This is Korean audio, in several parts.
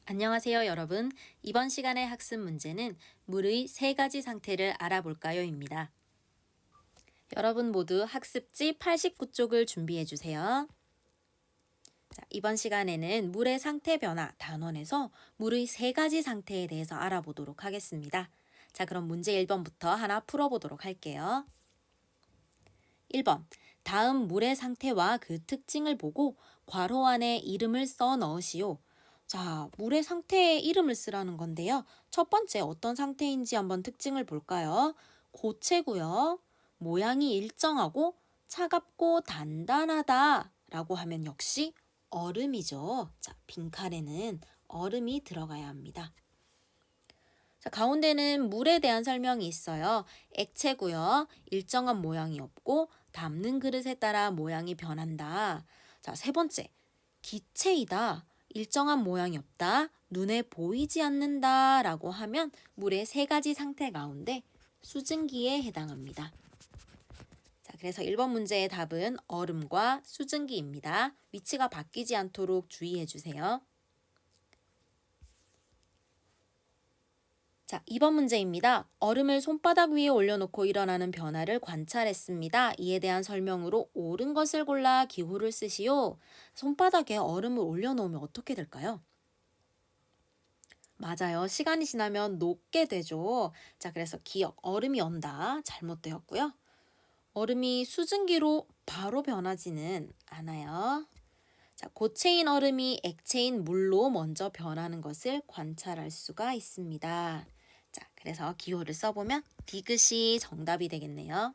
안녕하세요, 여러분. 이번 시간의 학습 문제는 물의 세 가지 상태를 알아볼까요?입니다. 여러분 모두 학습지 89쪽을 준비해 주세요. 자, 이번 시간에는 물의 상태 변화 단원에서 물의 세 가지 상태에 대해서 알아보도록 하겠습니다. 자, 그럼 문제 1번부터 하나 풀어보도록 할게요. 1번. 다음 물의 상태와 그 특징을 보고 괄호 안에 이름을 써 넣으시오. 자, 물의 상태에 이름을 쓰라는 건데요. 첫 번째 어떤 상태인지 한번 특징을 볼까요? 고체고요. 모양이 일정하고 차갑고 단단하다 라고 하면 역시 얼음이죠. 자, 빈칸에는 얼음이 들어가야 합니다. 자, 가운데는 물에 대한 설명이 있어요. 액체고요. 일정한 모양이 없고 담는 그릇에 따라 모양이 변한다. 자, 세 번째. 기체이다. 일정한 모양이 없다. 눈에 보이지 않는다. 라고 하면 물의 세 가지 상태 가운데 수증기에 해당합니다. 자, 그래서 1번 문제의 답은 얼음과 수증기입니다. 위치가 바뀌지 않도록 주의해 주세요. 자, 2번 문제입니다. 얼음을 손바닥 위에 올려놓고 일어나는 변화를 관찰했습니다. 이에 대한 설명으로 옳은 것을 골라 기호를 쓰시오. 손바닥에 얼음을 올려놓으면 어떻게 될까요? 맞아요. 시간이 지나면 녹게 되죠. 자, 그래서 기억, 얼음이 언다. 잘못되었고요. 얼음이 수증기로 바로 변하지는 않아요. 자, 고체인 얼음이 액체인 물로 먼저 변하는 것을 관찰할 수가 있습니다. 자, 그래서 기호를 써보면 디귿이 정답이 되겠네요.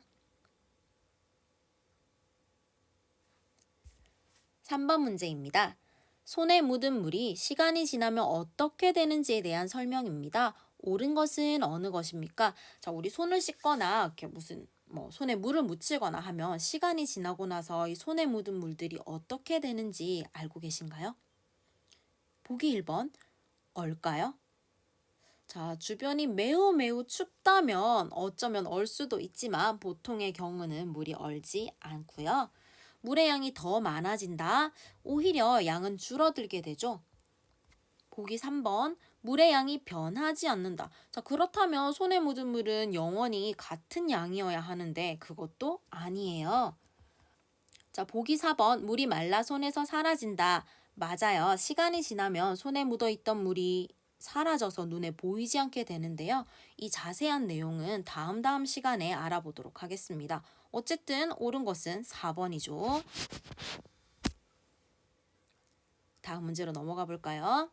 3번 문제입니다. 손에 묻은 물이 시간이 지나면 어떻게 되는지에 대한 설명입니다. 옳은 것은 어느 것입니까? 자, 우리 손을 씻거나 이렇게 무슨 손에 물을 묻히거나 하면 시간이 지나고 나서 이 손에 묻은 물들이 어떻게 되는지 알고 계신가요? 보기 1번, 얼까요? 자, 주변이 매우 매우 춥다면 어쩌면 얼 수도 있지만 보통의 경우는 물이 얼지 않고요. 물의 양이 더 많아진다. 오히려 양은 줄어들게 되죠. 보기 3번, 물의 양이 변하지 않는다. 자, 그렇다면 손에 묻은 물은 영원히 같은 양이어야 하는데 그것도 아니에요. 자, 보기 4번, 물이 말라 손에서 사라진다. 맞아요. 시간이 지나면 손에 묻어있던 물이 사라져서 눈에 보이지 않게 되는데요. 이 자세한 내용은 다음 시간에 알아보도록 하겠습니다. 어쨌든 옳은 것은 4번이죠. 다음 문제로 넘어가 볼까요?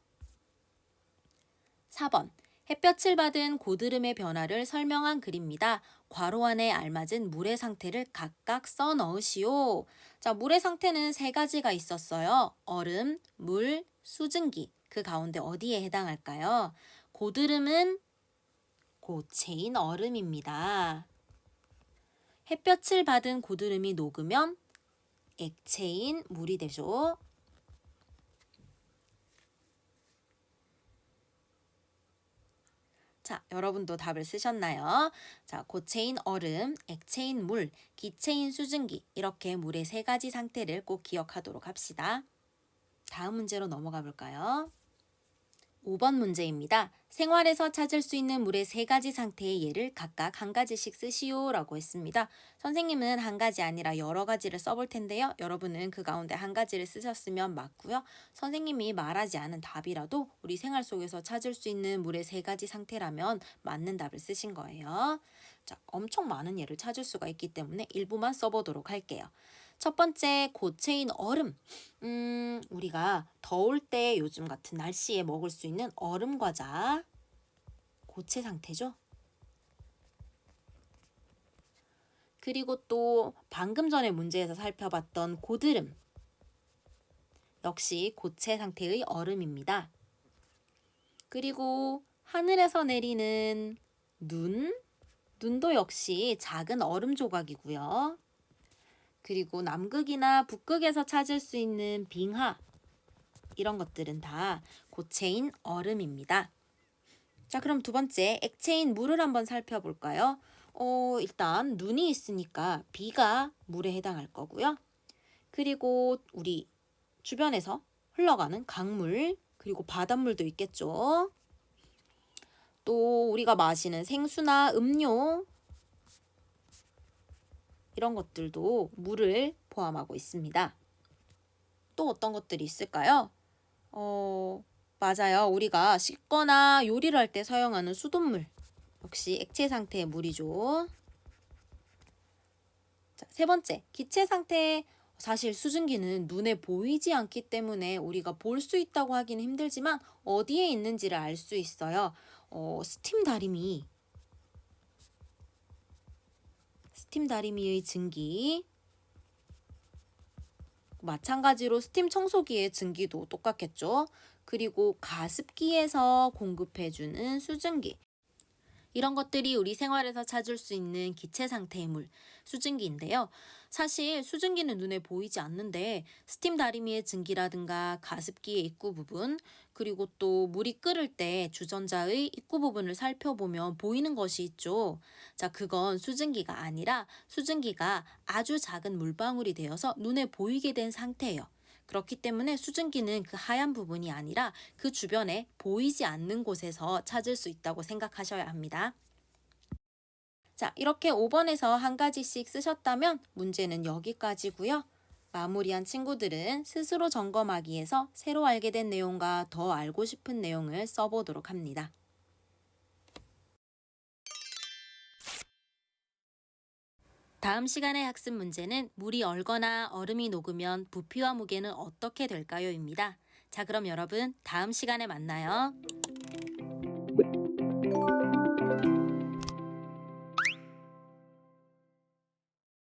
4번. 햇볕을 받은 고드름의 변화를 설명한 글입니다. 괄호 안에 알맞은 물의 상태를 각각 써 넣으시오. 자, 물의 상태는 세 가지가 있었어요. 얼음, 물, 수증기. 그 가운데 어디에 해당할까요? 고드름은 고체인 얼음입니다. 햇볕을 받은 고드름이 녹으면 액체인 물이 되죠. 자, 여러분도 답을 쓰셨나요? 자, 고체인 얼음, 액체인 물, 기체인 수증기 이렇게 물의 세 가지 상태를 꼭 기억하도록 합시다. 다음 문제로 넘어가 볼까요? 5번 문제입니다. 생활에서 찾을 수 있는 물의 세 가지 상태의 예를 각각 한 가지씩 쓰시오 라고 했습니다. 선생님은 한 가지 아니라 여러 가지를 써볼 텐데요. 여러분은 그 가운데 한 가지를 쓰셨으면 맞고요. 선생님이 말하지 않은 답이라도 우리 생활 속에서 찾을 수 있는 물의 세 가지 상태라면 맞는 답을 쓰신 거예요. 자, 엄청 많은 예를 찾을 수가 있기 때문에 일부만 써보도록 할게요. 첫 번째, 고체인 얼음. 우리가 더울 때 요즘 같은 날씨에 먹을 수 있는 얼음 과자. 고체 상태죠. 그리고 또 방금 전에 문제에서 살펴봤던 고드름. 역시 고체 상태의 얼음입니다. 그리고 하늘에서 내리는 눈도 역시 작은 얼음 조각이고요. 그리고 남극이나 북극에서 찾을 수 있는 빙하, 이런 것들은 다 고체인 얼음입니다. 자, 그럼 두 번째, 액체인 물을 한번 살펴볼까요? 일단 눈이 있으니까 비가 물에 해당할 거고요. 그리고 우리 주변에서 흘러가는 강물, 그리고 바닷물도 있겠죠. 또 우리가 마시는 생수나 음료, 이런 것들도 물을 포함하고 있습니다. 또 어떤 것들이 있을까요? 맞아요. 우리가 씻거나 요리를 할 때 사용하는 수돗물. 역시 액체 상태의 물이죠. 자, 세 번째, 기체 상태. 사실 수증기는 눈에 보이지 않기 때문에 우리가 볼 수 있다고 하기는 힘들지만 어디에 있는지를 알 수 있어요. 스팀 다리미의 증기. 마찬가지로 스팀 청소기의 증기도 똑같겠죠. 그리고 가습기에서 공급해주는 수증기. 이런 것들이 우리 생활에서 찾을 수 있는 기체 상태의 물, 수증기인데요. 사실 수증기는 눈에 보이지 않는데 스팀 다리미의 증기라든가 가습기의 입구 부분, 그리고 또 물이 끓을 때 주전자의 입구 부분을 살펴보면 보이는 것이 있죠. 자, 그건 수증기가 아니라 수증기가 아주 작은 물방울이 되어서 눈에 보이게 된 상태예요. 그렇기 때문에 수증기는 그 하얀 부분이 아니라 그 주변에 보이지 않는 곳에서 찾을 수 있다고 생각하셔야 합니다. 자, 이렇게 5번에서 한 가지씩 쓰셨다면 문제는 여기까지고요. 마무리한 친구들은 스스로 점검하기 위해서 새로 알게 된 내용과 더 알고 싶은 내용을 써보도록 합니다. 다음 시간의 학습 문제는 물이 얼거나 얼음이 녹으면 부피와 무게는 어떻게 될까요?입니다. 자, 그럼 여러분 다음 시간에 만나요.